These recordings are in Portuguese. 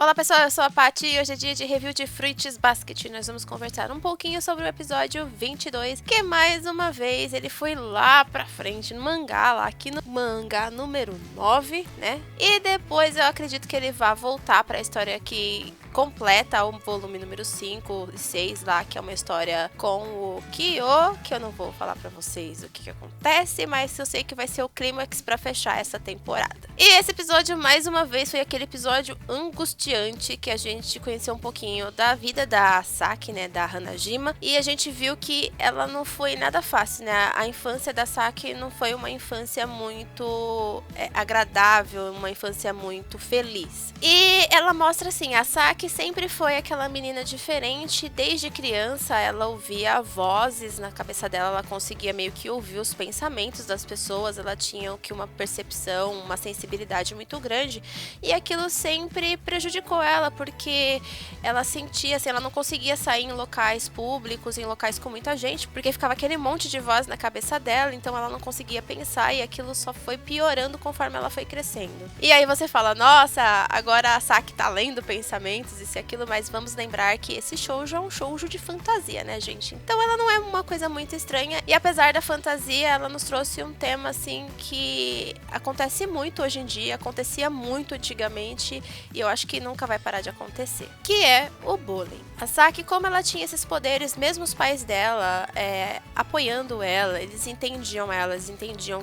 Olá pessoal, eu sou a Paty e hoje é dia de review de Fruits Basket. Nós vamos conversar um pouquinho sobre o episódio 22, que mais uma vez ele foi lá pra frente no mangá, lá aqui no mangá número 9, né? E depois eu acredito que ele vai voltar pra história que completa o volume número 5 e 6 lá, que é uma história com o Kyo, que eu não vou falar pra vocês o que acontece, mas eu sei que vai ser o clímax pra fechar essa temporada. E esse episódio, mais uma vez, foi aquele episódio angustiante que a gente conheceu um pouquinho da vida da Saki, né, da Hanajima, e a gente viu que ela não foi nada fácil, né, a infância da Saki não foi uma infância muito agradável, uma infância muito feliz. E ela mostra assim, a Saki sempre foi aquela menina diferente, desde criança ela ouvia vozes na cabeça dela, ela conseguia meio que ouvir os pensamentos das pessoas, ela tinha uma percepção, uma sensibilidade muito grande, e aquilo sempre prejudicou ela, porque ela sentia assim, ela não conseguia sair em locais públicos, em locais com muita gente, porque ficava aquele monte de voz na cabeça dela, então ela não conseguia pensar, e aquilo só foi piorando conforme ela foi crescendo. E aí você fala, nossa, agora a Saki tá lendo pensamentos, isso e aquilo, mas vamos lembrar que esse shoujo é um shoujo de fantasia, né, gente? Então ela não é uma coisa muito estranha, e apesar da fantasia, ela nos trouxe um tema, assim, que acontece muito hoje em dia, acontecia muito antigamente, e eu acho que nunca vai parar de acontecer, que é o bullying. A Saki, como ela tinha esses poderes, mesmo os pais dela apoiando ela, eles entendiam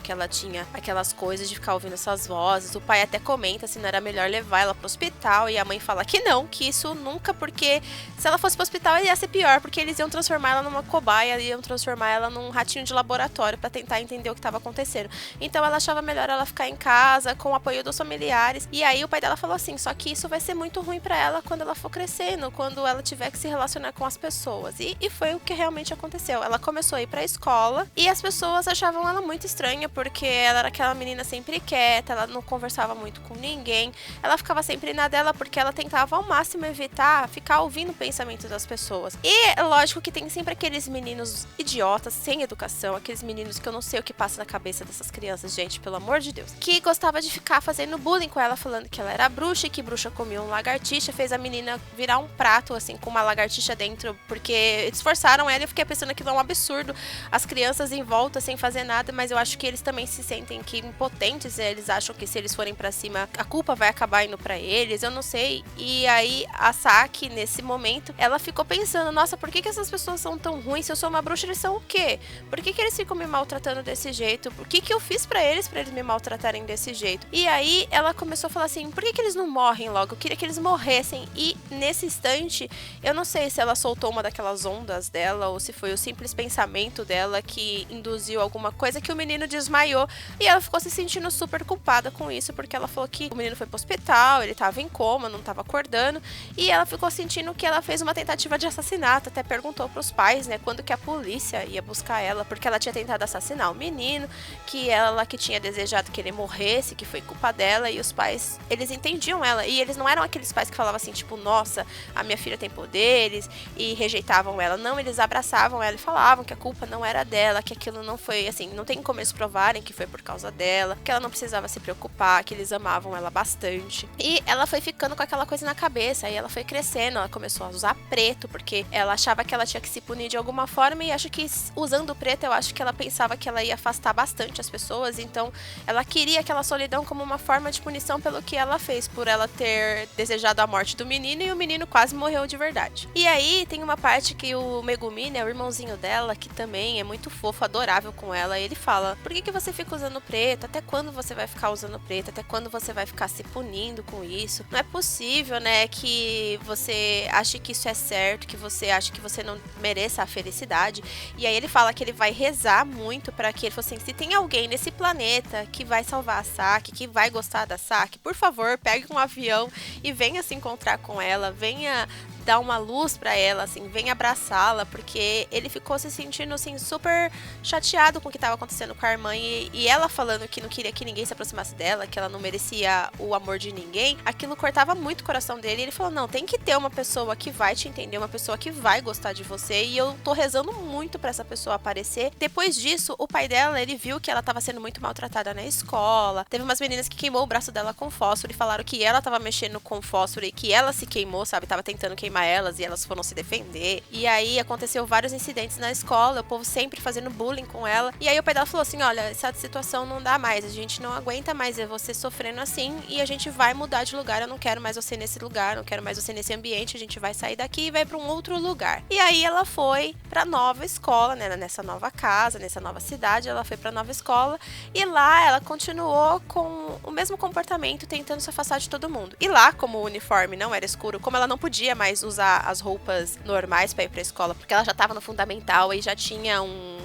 que ela tinha aquelas coisas de ficar ouvindo essas vozes. O pai até comenta se não era melhor levar ela pro hospital, e a mãe fala que não, que isso nunca, porque se ela fosse pro hospital ia ser pior, porque eles iam transformar ela numa cobaia, iam transformar ela num ratinho de laboratório pra tentar entender o que estava acontecendo. Então ela achava melhor ela ficar em casa, com o apoio dos familiares, e aí o pai dela falou assim, só que isso vai ser muito ruim pra ela quando ela for crescendo, quando ela tiver que se relacionar com as pessoas. E foi o que realmente aconteceu. Ela começou a ir pra escola, e as pessoas achavam ela muito estranha, porque ela era aquela menina sempre quieta, ela não conversava muito com ninguém, ela ficava sempre na dela, porque ela tentava ao máximo evitar ficar ouvindo o pensamento das pessoas. E é lógico que tem sempre aqueles meninos idiotas, sem educação, aqueles meninos que eu não sei o que passa na cabeça dessas crianças, gente, pelo amor de Deus, que gostava de ficar fazendo bullying com ela, falando que ela era bruxa e que bruxa comia um lagartixa, fez a menina virar um prato, assim, com uma lagartixa dentro, porque eles forçaram ela, e eu fiquei pensando que não é um absurdo, as crianças em volta sem fazer nada, mas eu acho que eles também se sentem que impotentes, eles acham que se eles forem pra cima, a culpa vai acabar indo pra eles, eu não sei. E aí a Saki, nesse momento, ela ficou pensando, nossa, por que essas pessoas são tão ruins? Se eu sou uma bruxa, eles são o quê? Por que eles ficam me maltratando desse jeito? O que eu fiz pra eles me maltratarem desse jeito? E aí ela começou a falar assim, por que eles não morrem logo? Eu queria que eles morressem. E nesse instante, eu não sei se ela soltou uma daquelas ondas dela, ou se foi o simples pensamento dela que induziu alguma coisa, que o menino desmaiou, e ela ficou se sentindo super culpada com isso, porque ela falou que o menino foi pro hospital, ele tava em coma, não tava acordando, e ela ficou sentindo que ela fez uma tentativa de assassinato, até perguntou pros pais, né, quando que a polícia ia buscar ela, porque ela tinha tentado assassinar o menino, que ela que tinha desejado que ele morresse, que foi culpa dela, e os pais, eles entendiam ela, e eles não eram aqueles pais que falavam assim, tipo, nossa, a minha filha tem poderes, e rejeitavam ela, não, eles abraçavam ela e falavam que a culpa não era dela, que aquilo não foi, assim, não tem como eles provarem que foi por causa dela, que ela não precisava se preocupar, que eles amavam ela bastante. E ela foi ficando com aquela coisa na cabeça, aí ela foi crescendo, ela começou a usar preto, porque ela achava que ela tinha que se punir de alguma forma, e acho que usando preto, eu acho que ela pensava que ela ia afastar bastante as pessoas, então ela queria aquela solidão como uma forma de punição pelo que ela fez, por ela ter desejado a morte do menino, e o menino quase morreu de verdade. E aí tem uma parte que o Megumi, né, o irmãozinho dela, que também é muito fofo, adorável com ela, ele fala, por que você fica usando preto? Até quando você vai ficar usando preto? Até quando você vai ficar se punindo com isso? Não é possível, né, que você ache que isso é certo, que você ache que você não mereça a felicidade. E aí ele fala que ele vai rezar muito pra que ele fosse assim, se tem alguém nesse planeta que vai salvar a Saki, que vai gostar da Saki, por favor, pegue um avião e venha se encontrar com ela, venha dá uma luz pra ela, assim, vem abraçá-la, porque ele ficou se sentindo, assim, super chateado com o que tava acontecendo com a irmã, e ela falando que não queria que ninguém se aproximasse dela, que ela não merecia o amor de ninguém, aquilo cortava muito o coração dele, e ele falou, não, tem que ter uma pessoa que vai te entender, uma pessoa que vai gostar de você, e eu tô rezando muito pra essa pessoa aparecer. Depois disso, o pai dela, ele viu que ela tava sendo muito maltratada na escola, teve umas meninas que queimou o braço dela com fósforo, e falaram que ela tava mexendo com fósforo, e que ela se queimou, sabe, tava tentando queimar elas, e elas foram se defender, e aí aconteceu vários incidentes na escola, o povo sempre fazendo bullying com ela, e aí o pai dela falou assim, olha, essa situação não dá mais, a gente não aguenta mais ver você sofrendo assim, e a gente vai mudar de lugar, eu não quero mais você nesse lugar, não quero mais você nesse ambiente, a gente vai sair daqui e vai pra um outro lugar. E aí ela foi pra nova escola, né, nessa nova casa, nessa nova cidade, ela foi pra nova escola, e lá ela continuou com o mesmo comportamento, tentando se afastar de todo mundo. E lá, como o uniforme não era escuro, como ela não podia mais usar as roupas normais pra ir pra escola, porque ela já tava no fundamental e já tinha um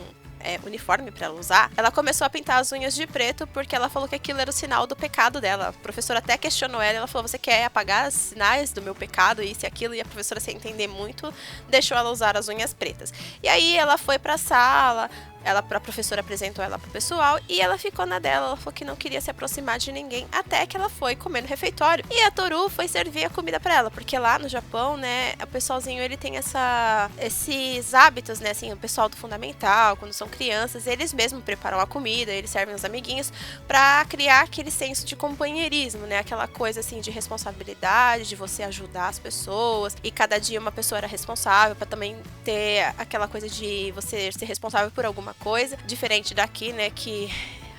uniforme pra ela usar, ela começou a pintar as unhas de preto porque ela falou que aquilo era o sinal do pecado dela. A professora até questionou ela falou, você quer apagar os sinais do meu pecado, isso e aquilo, e a professora, sem entender muito, deixou ela usar as unhas pretas. E aí ela foi pra sala, a professora apresentou ela pro pessoal e ela ficou na dela, ela falou que não queria se aproximar de ninguém, até que ela foi comer no refeitório. E a Toru foi servir a comida pra ela, porque lá no Japão, né, o pessoalzinho, ele tem esses hábitos, né, assim, o pessoal do fundamental, quando são crianças, eles mesmos preparam a comida, eles servem os amiguinhos pra criar aquele senso de companheirismo, né, aquela coisa, assim, de responsabilidade, de você ajudar as pessoas, e cada dia uma pessoa era responsável, pra também ter aquela coisa de você ser responsável por alguma coisa, diferente daqui, né, que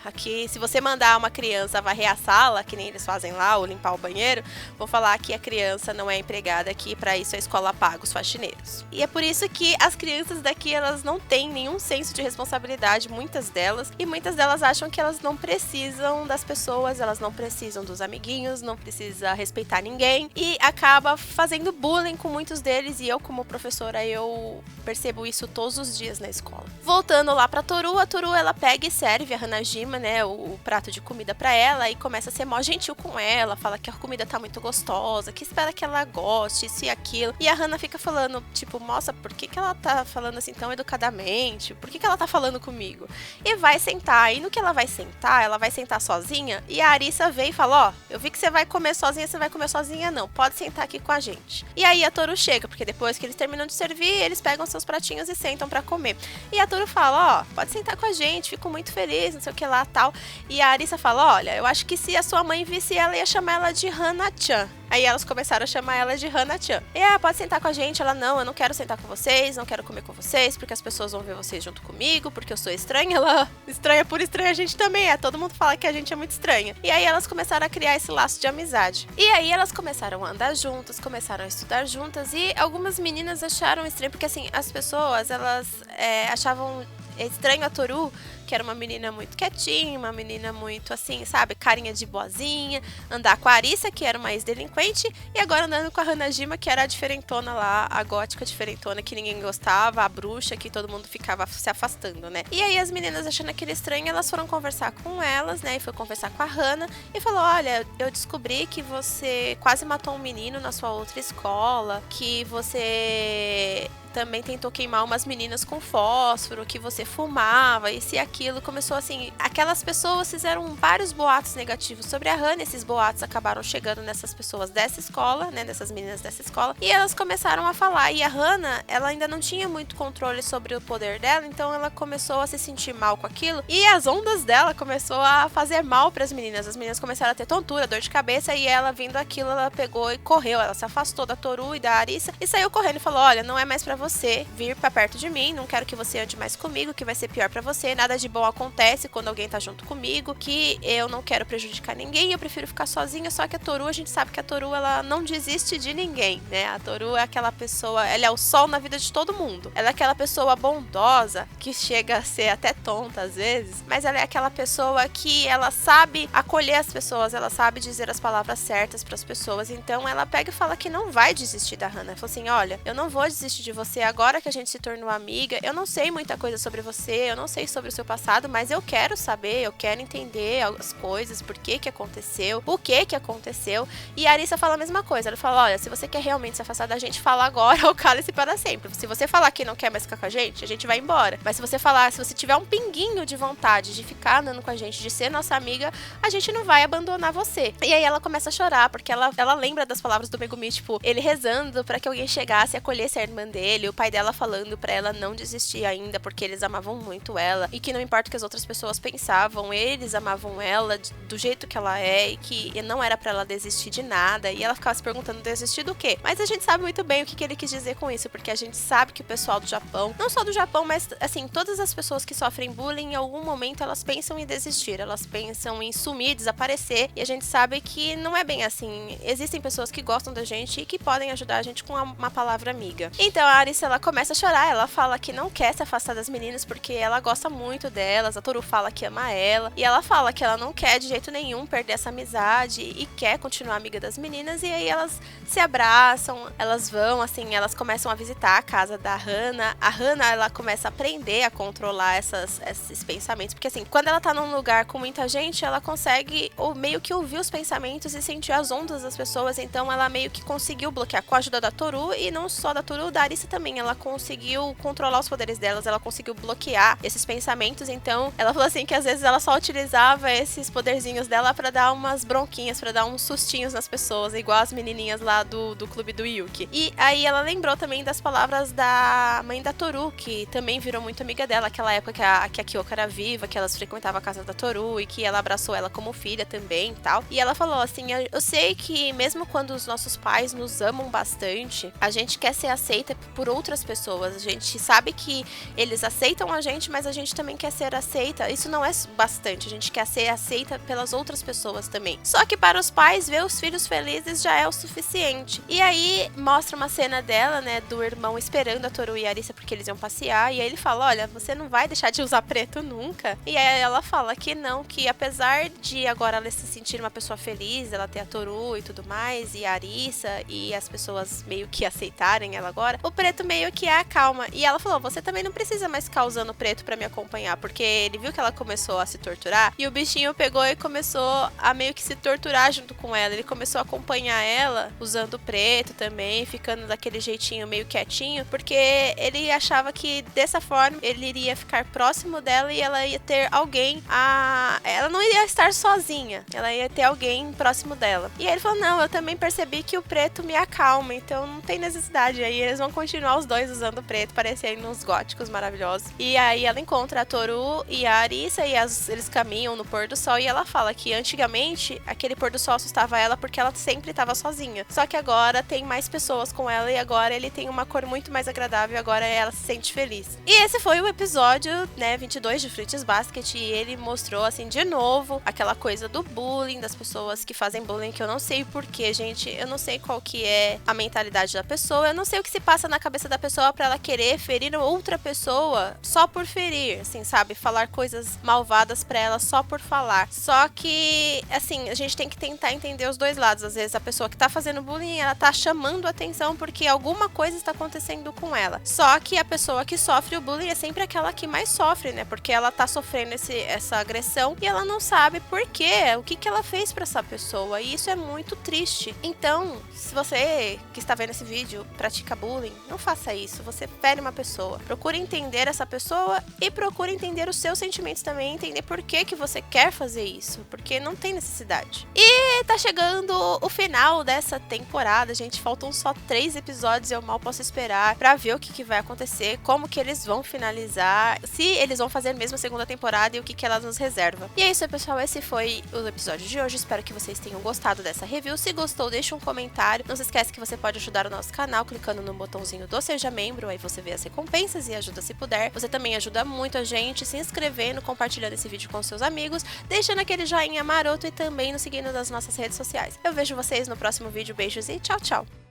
aqui, se você mandar uma criança varrer a sala, que nem eles fazem lá, ou limpar o banheiro, vou falar que a criança não é empregada aqui, para isso a escola paga os faxineiros. E é por isso que as crianças daqui, elas não têm nenhum senso de responsabilidade, muitas delas, e muitas delas acham que elas não precisam das pessoas, elas não precisam dos amiguinhos, não precisa respeitar ninguém, e acaba fazendo bullying com muitos deles, e eu, como professora, eu percebo isso todos os dias na escola. Voltando lá pra Toru, a Toru, ela pega e serve a Hanajima, né, o prato de comida pra ela, e começa a ser mó gentil com ela, fala que a comida tá muito gostosa, que espera que ela goste, isso e aquilo. E a Hana fica falando, tipo, nossa, por que ela tá falando assim tão educadamente? Por que ela tá falando comigo? E vai sentar, e no que ela vai sentar sozinha, e a Arisa vem e fala, ó, eu vi que você vai comer sozinha, você vai comer sozinha não, pode sentar aqui com a gente. E aí a Toru chega, porque depois que eles terminam de servir, eles pegam seus pratinhos e sentam pra comer. E a Toru fala, ó, pode sentar com a gente, fico muito feliz, não sei o que lá, tal. E a Arisa fala, olha, eu acho que se a sua mãe visse ela, ia chamar ela de Hana-chan. Aí elas começaram a chamar ela de Hana-chan. E pode sentar com a gente. Ela, não, eu não quero sentar com vocês, não quero comer com vocês, porque as pessoas vão ver vocês junto comigo, porque eu sou estranha. Ela, estranha por estranha, a gente também é. Todo mundo fala que a gente é muito estranha. E aí elas começaram a criar esse laço de amizade. E aí elas começaram a andar juntas, começaram a estudar juntas, e algumas meninas acharam estranho, porque assim, as pessoas, elas achavam estranho a Toru, que era uma menina muito quietinha, uma menina muito assim, sabe, carinha de boazinha, andar com a Arisa, que era uma ex-delinquente, e agora andando com a Hanajima, que era a diferentona lá, a gótica diferentona que ninguém gostava, a bruxa que todo mundo ficava se afastando, né? E aí as meninas, achando aquele estranho, elas foram conversar com elas, né, e foi conversar com a Hana, e falou, olha, eu descobri que você quase matou um menino na sua outra escola, que você também tentou queimar umas meninas com fósforo, que você fumava, isso e aquilo. Começou assim, aquelas pessoas fizeram vários boatos negativos sobre a Hana, esses boatos acabaram chegando nessas pessoas dessa escola, né, dessas meninas dessa escola, e elas começaram a falar, e a Hana, ela ainda não tinha muito controle sobre o poder dela, então ela começou a se sentir mal com aquilo, e as ondas dela começou a fazer mal para as meninas começaram a ter tontura, dor de cabeça, e ela, vindo aquilo, ela pegou e correu, ela se afastou da Toru e da Arisa, e saiu correndo e falou, olha, não é mais pra você vir pra perto de mim, não quero que você ande mais comigo, que vai ser pior pra você, nada de bom acontece quando alguém tá junto comigo, que eu não quero prejudicar ninguém, eu prefiro ficar sozinha. Só que a Toru, a gente sabe que a Toru, ela não desiste de ninguém, né? A Toru é aquela pessoa, ela é o sol na vida de todo mundo, ela é aquela pessoa bondosa, que chega a ser até tonta às vezes, mas ela é aquela pessoa que ela sabe acolher as pessoas, ela sabe dizer as palavras certas pras pessoas, então ela pega e fala que não vai desistir da Hana, fala assim, olha, eu não vou desistir de você agora que a gente se tornou amiga, eu não sei muita coisa sobre você, eu não sei sobre o seu passado, passado, mas eu quero saber, eu quero entender as coisas, por que que aconteceu, o que que aconteceu. E a Arissa fala a mesma coisa, ela fala, olha, se você quer realmente se afastar da gente, fala agora ou cale-se para sempre. Se você falar que não quer mais ficar com a gente vai embora. Mas se você falar, se você tiver um pinguinho de vontade de ficar andando com a gente, de ser nossa amiga, a gente não vai abandonar você. E aí ela começa a chorar, porque ela lembra das palavras do Megumi, tipo, ele rezando pra que alguém chegasse e acolhesse a irmã dele, o pai dela falando pra ela não desistir ainda, porque eles amavam muito ela, e que não importa o que as outras pessoas pensavam, eles amavam ela do jeito que ela é, e que não era pra ela desistir de nada, e ela ficava se perguntando, desistir do quê? Mas a gente sabe muito bem o que ele quis dizer com isso, porque a gente sabe que o pessoal do Japão, não só do Japão, mas assim, todas as pessoas que sofrem bullying, em algum momento elas pensam em desistir, elas pensam em sumir, desaparecer, e a gente sabe que não é bem assim. Existem pessoas que gostam da gente e que podem ajudar a gente com uma palavra amiga. Então a Arissa, ela começa a chorar, ela fala que não quer se afastar das meninas porque ela gosta muito delas, a Toru fala que ama ela, e ela fala que ela não quer de jeito nenhum perder essa amizade e quer continuar amiga das meninas, e aí elas se abraçam, elas vão, assim, elas começam a visitar a casa da Hana. A Hana, ela começa a aprender a controlar esses pensamentos, porque assim, quando ela tá num lugar com muita gente, ela consegue meio que ouvir os pensamentos e sentir as ondas das pessoas, então ela meio que conseguiu bloquear com a ajuda da Toru, e não só da Toru, da Arissa também, ela conseguiu controlar os poderes delas, ela conseguiu bloquear esses pensamentos, então ela falou assim que às vezes ela só utilizava esses poderzinhos dela pra dar umas bronquinhas, pra dar uns sustinhos nas pessoas, igual as menininhas lá do clube do Yuki. E aí ela lembrou também das palavras da mãe da Toru, que também virou muito amiga dela, aquela época que a Kyoko era viva, que elas frequentavam a casa da Toru e que ela abraçou ela como filha também e tal. E ela falou assim, eu sei que mesmo quando os nossos pais nos amam bastante, a gente quer ser aceita por outras pessoas, a gente sabe que eles aceitam a gente, mas a gente também quer ser aceita. Isso não é bastante, a gente quer ser aceita pelas outras pessoas também. Só que para os pais, ver os filhos felizes já é o suficiente. E aí mostra uma cena dela, né, do irmão esperando a Toru e a Arissa porque eles iam passear, e aí ele fala, olha, você não vai deixar de usar preto nunca. E aí ela fala que não, que apesar de agora ela se sentir uma pessoa feliz, ela ter a Toru e tudo mais, e a Arissa, e as pessoas meio que aceitarem ela agora, o preto meio que é a calma. E ela falou, você também não precisa mais ficar usando preto pra me acompanhar, porque ele viu que ela começou a se torturar, e o bichinho pegou e começou a meio que se torturar junto com ela. Ele começou a acompanhar ela usando preto também, ficando daquele jeitinho meio quietinho, porque ele achava que dessa forma ele iria ficar próximo dela e ela ia ter alguém ela não iria estar sozinha, ela ia ter alguém próximo dela. E aí ele falou, não, eu também percebi que o preto me acalma, então não tem necessidade. Aí eles vão continuar os dois usando preto, parecendo uns góticos maravilhosos. E aí ela encontra a Toru e a Arissa e eles caminham no pôr do sol, e ela fala que antigamente aquele pôr do sol assustava ela porque ela sempre estava sozinha. Só que agora tem mais pessoas com ela e agora ele tem uma cor muito mais agradável, agora ela se sente feliz. E esse foi o episódio, né, 22 de Fruits Basket, e ele mostrou assim de novo aquela coisa do bullying, das pessoas que fazem bullying, que eu não sei porquê, gente, eu não sei qual que é a mentalidade da pessoa, eu não sei o que se passa na cabeça da pessoa pra ela querer ferir outra pessoa só por ferir, assim, sabe, falar coisas malvadas pra ela só por falar. Só que, assim, a gente tem que tentar entender os dois lados. Às vezes a pessoa que tá fazendo bullying, ela tá chamando atenção porque alguma coisa está acontecendo com ela. Só que a pessoa que sofre o bullying é sempre aquela que mais sofre, né? Porque ela tá sofrendo essa agressão e ela não sabe por quê, o que ela fez pra essa pessoa. E isso é muito triste. Então, se você que está vendo esse vídeo pratica bullying, não faça isso. Você fere uma pessoa. Procure entender essa pessoa e procure entender os seus sentimentos também, entender por que você quer fazer isso, porque não tem necessidade. E tá chegando o final dessa temporada, gente, faltam só 3 episódios e eu mal posso esperar pra ver o que vai acontecer, como que eles vão finalizar, se eles vão fazer mesmo a segunda temporada e o que ela nos reserva. E é isso, pessoal, esse foi o episódio de hoje, espero que vocês tenham gostado dessa review. Se gostou, deixa um comentário, não se esquece que você pode ajudar o nosso canal clicando no botãozinho do Seja Membro, aí você vê as recompensas e ajuda se puder. Você também ajuda muito a gente se inscrevendo, compartilhando esse vídeo com seus amigos, deixando aquele joinha maroto e também nos seguindo nas nossas redes sociais. Eu vejo vocês no próximo vídeo, beijos e tchau, tchau!